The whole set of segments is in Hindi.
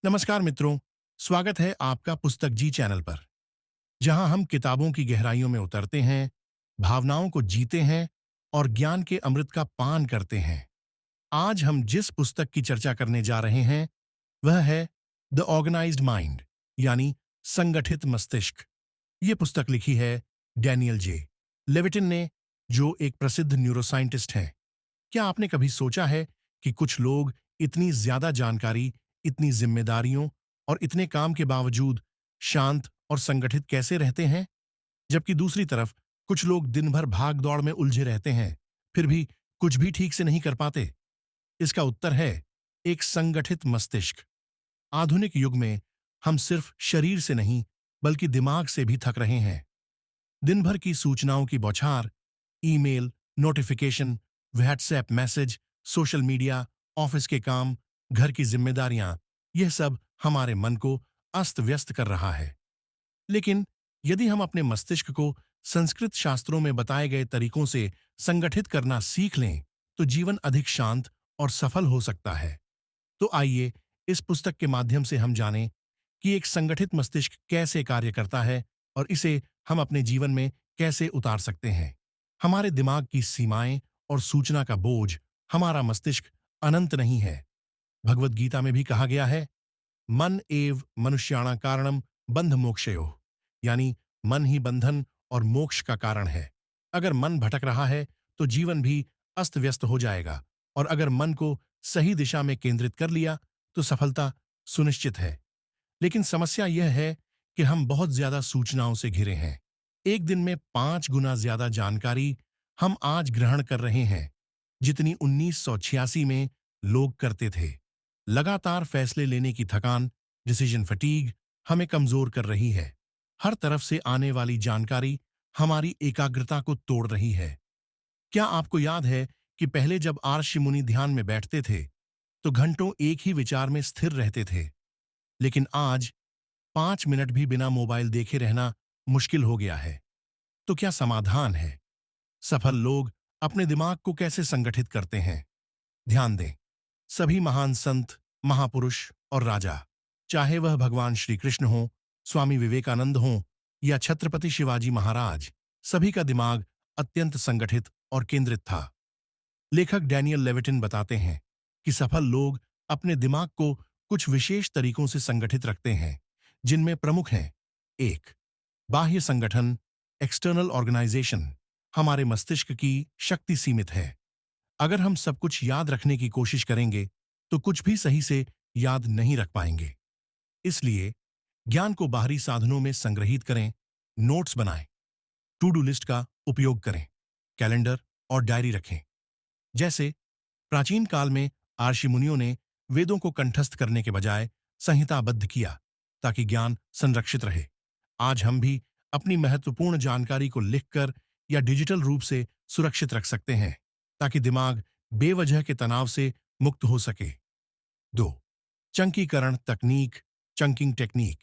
नमस्कार मित्रों, स्वागत है आपका पुस्तक जी चैनल पर, जहां हम किताबों की गहराइयों में उतरते हैं, भावनाओं को जीते हैं और ज्ञान के अमृत का पान करते हैं। आज हम जिस पुस्तक की चर्चा करने जा रहे हैं, वह है द ऑर्गेनाइज्ड माइंड, यानी संगठित मस्तिष्क। ये पुस्तक लिखी है डैनियल जे लेविटिन ने, जो एक प्रसिद्ध न्यूरोसाइंटिस्ट हैं। क्या आपने कभी सोचा है कि कुछ लोग इतनी ज्यादा जानकारी, इतनी जिम्मेदारियों और इतने काम के बावजूद शांत और संगठित कैसे रहते हैं, जबकि दूसरी तरफ कुछ लोग दिन भर भाग दौड़ में उलझे रहते हैं, फिर भी कुछ भी ठीक से नहीं कर पाते? इसका उत्तर है एक संगठित मस्तिष्क। आधुनिक युग में हम सिर्फ शरीर से नहीं, बल्कि दिमाग से भी थक रहे हैं। दिन भर की सूचनाओं की बौछार, email, notification, WhatsApp message, social media, office के काम, घर की जिम्मेदारियां, यह सब हमारे मन को अस्त व्यस्त कर रहा है। लेकिन यदि हम अपने मस्तिष्क को संस्कृत शास्त्रों में बताए गए तरीकों से संगठित करना सीख लें, तो जीवन अधिक शांत और सफल हो सकता है। तो आइए इस पुस्तक के माध्यम से हम जानें कि एक संगठित मस्तिष्क कैसे कार्य करता है और इसे हम अपने जीवन में कैसे उतार सकते हैं। हमारे दिमाग की सीमाएं और सूचना का बोझ, हमारा मस्तिष्क अनंत नहीं है। भगवत गीता में भी कहा गया है, मन एव मनुष्याणा कारणम बंध मोक्षयोः, यानी मन ही बंधन और मोक्ष का कारण है। अगर मन भटक रहा है तो जीवन भी अस्त व्यस्त हो जाएगा, और अगर मन को सही दिशा में केंद्रित कर लिया तो सफलता सुनिश्चित है। लेकिन समस्या यह है कि हम बहुत ज्यादा सूचनाओं से घिरे हैं। एक दिन में 5 गुना ज्यादा जानकारी हम आज ग्रहण कर रहे हैं, जितनी 1986 में लोग करते थे। लगातार फैसले लेने की थकान, डिसीजन फटीग, हमें कमजोर कर रही है। हर तरफ से आने वाली जानकारी हमारी एकाग्रता को तोड़ रही है। क्या आपको याद है कि पहले जब ऋषि मुनि ध्यान में बैठते थे तो घंटों एक ही विचार में स्थिर रहते थे? लेकिन आज 5 मिनट भी बिना मोबाइल देखे रहना मुश्किल हो गया है। तो क्या समाधान है? सफल लोग अपने दिमाग को कैसे संगठित करते हैं? ध्यान दें, सभी महान संत, महापुरुष और राजा, चाहे वह भगवान श्री कृष्ण हो, स्वामी विवेकानंद हो या छत्रपति शिवाजी महाराज, सभी का दिमाग अत्यंत संगठित और केंद्रित था। लेखक डैनियल लेविटिन बताते हैं कि सफल लोग अपने दिमाग को कुछ विशेष तरीकों से संगठित रखते हैं, जिनमें प्रमुख हैं: 1. बाह्य संगठन, एक्सटर्नल ऑर्गेनाइजेशन। हमारे मस्तिष्क की शक्ति सीमित है। अगर हम सब कुछ याद रखने की कोशिश करेंगे तो कुछ भी सही से याद नहीं रख पाएंगे। इसलिए ज्ञान को बाहरी साधनों में संग्रहित करें, नोट्स बनाएं, टू डू लिस्ट का उपयोग करें, कैलेंडर और डायरी रखें। जैसे प्राचीन काल में ऋषि मुनियों ने वेदों को कंठस्थ करने के बजाय संहिताबद्ध किया, ताकि ज्ञान संरक्षित रहे। आज हम भी अपनी महत्वपूर्ण जानकारी को लिखकर या डिजिटल रूप से सुरक्षित रख सकते हैं, ताकि दिमाग बेवजह के तनाव से मुक्त हो सके। 2. चंकीकरण तकनीक, चंकिंग टेक्निक।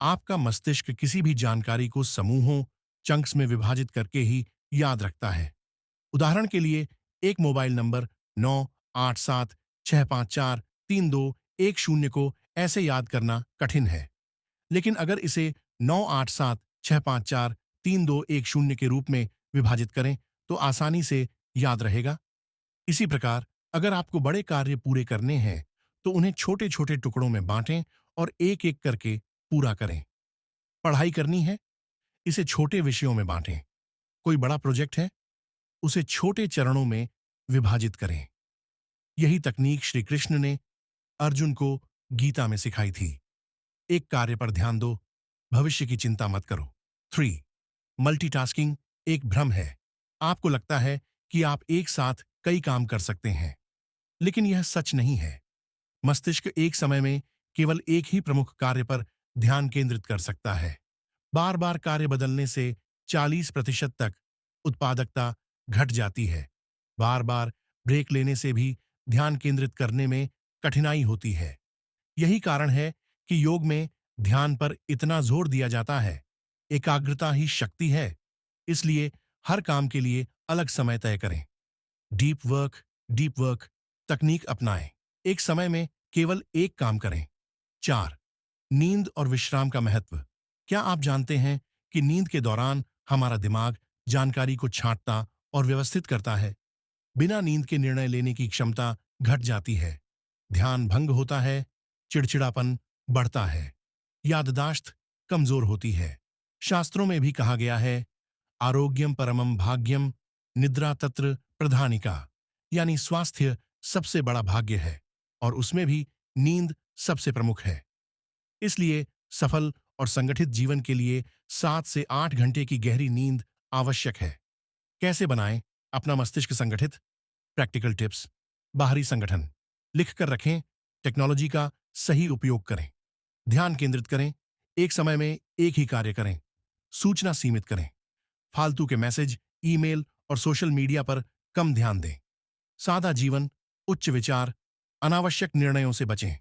आपका मस्तिष्क किसी भी जानकारी को समूहों, चंक्स में विभाजित करके ही याद रखता है। उदाहरण के लिए, एक मोबाइल नंबर 987654321 को ऐसे याद करना कठिन है। लेकिन अगर इसे 987654321 के रूप में विभाजित करें तो आसानी से याद रहेगा। इसी प्रकार, अगर आपको बड़े कार्य पूरे करने हैं तो उन्हें छोटे छोटे टुकड़ों में बांटें और एक एक करके पूरा करें। पढ़ाई करनी है, इसे छोटे विषयों में बांटें। कोई बड़ा प्रोजेक्ट है, उसे छोटे चरणों में विभाजित करें। यही तकनीक श्री कृष्ण ने अर्जुन को गीता में सिखाई थी। एक कार्य पर ध्यान दो, भविष्य की चिंता मत करो। 3. मल्टीटास्किंग एक भ्रम है। आपको लगता है कि आप एक साथ कई काम कर सकते हैं, लेकिन यह सच नहीं है। मस्तिष्क एक समय में केवल एक ही प्रमुख कार्य पर ध्यान केंद्रित कर सकता है। बार बार कार्य बदलने से 40% तक उत्पादकता घट जाती है। बार बार ब्रेक लेने से भी ध्यान केंद्रित करने में कठिनाई होती है। यही कारण है कि योग में ध्यान पर इतना जोर दिया जाता है। एकाग्रता ही शक्ति है, इसलिए हर काम के लिए अलग समय तय करें। डीप वर्क तकनीक अपनाएं। एक समय में केवल एक काम करें। 4. नींद और विश्राम का महत्व। क्या आप जानते हैं कि नींद के दौरान हमारा दिमाग जानकारी को छांटता और व्यवस्थित करता है? बिना नींद के निर्णय लेने की क्षमता घट जाती है, ध्यान भंग होता है, चिड़चिड़ापन बढ़ता है, याददाश्त कमजोर होती है। शास्त्रों में भी कहा गया है, आरोग्यम परमम भाग्यम, निद्रा तत्र प्रधानिका, यानी स्वास्थ्य सबसे बड़ा भाग्य है और उसमें भी नींद सबसे प्रमुख है। इसलिए सफल और संगठित जीवन के लिए 7 से 8 घंटे की गहरी नींद आवश्यक है। कैसे बनाएं अपना मस्तिष्क संगठित? Practical tips. बाहरी संगठन लिख कर रखें। टेक्नोलॉजी का सही उपयोग करें। ध्यान केंद्रित करें। एक समय में एक ही कार्य करें। सूचना सीमित करें। फालतू के मैसेज, ईमेल और सोशल मीडिया पर कम ध्यान दें। सादा जीवन, उच्च विचार, अनावश्यक निर्णयों से बचें,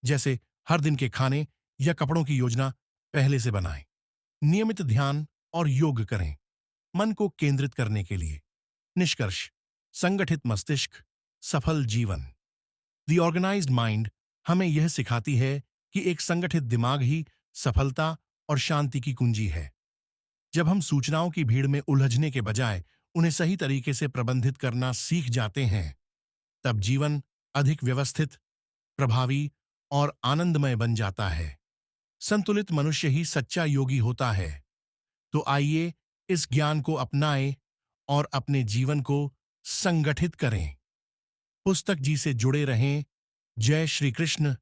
जैसे हर दिन के खाने या कपड़ों की योजना पहले से बनाएं। नियमित ध्यान और योग करें मन को केंद्रित करने के लिए। निष्कर्ष: संगठित मस्तिष्क, सफल जीवन। द ऑर्गेनाइज्ड माइंड हमें यह सिखाती है कि एक संगठित दिमाग ही सफलता और शांति की कुंजी है। जब हम सूचनाओं की भीड़ में उलझने के बजाय उन्हें सही तरीके से प्रबंधित करना सीख जाते हैं, तब जीवन अधिक व्यवस्थित, प्रभावी और आनंदमय बन जाता है। संतुलित मनुष्य ही सच्चा योगी होता है। तो आइए इस ज्ञान को अपनाएं और अपने जीवन को संगठित करें। पुस्तक जी से जुड़े रहें। जय श्री कृष्ण।